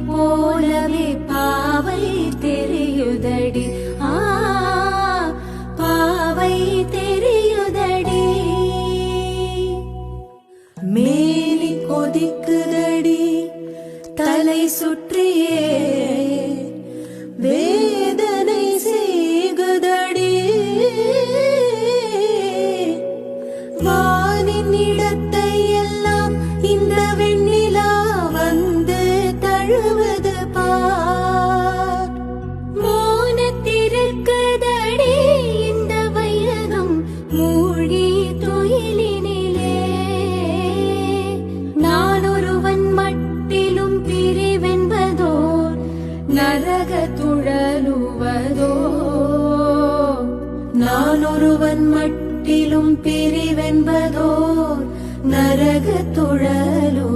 போலவே பாவை தெரியுதடி பாவை தெரியுதடி மேனி கொதிக்குதடி தலை சுற்றியே வேதனை செய்குதடி வானின் இடத்தை எல்லாம் இந்த வெண்ணிலா வந்து தழுவது பார் மோனத்திருக்குதடி இந்த வையகம் மூழ்கி துயிலினிலே நான் ஒருவன் மட்டிலும் பிரிவென்பதோர் நரக துழலுவதோ நான் ஒருவன் மட்டிலும் பிரிவென்பதோர் நரக துழலு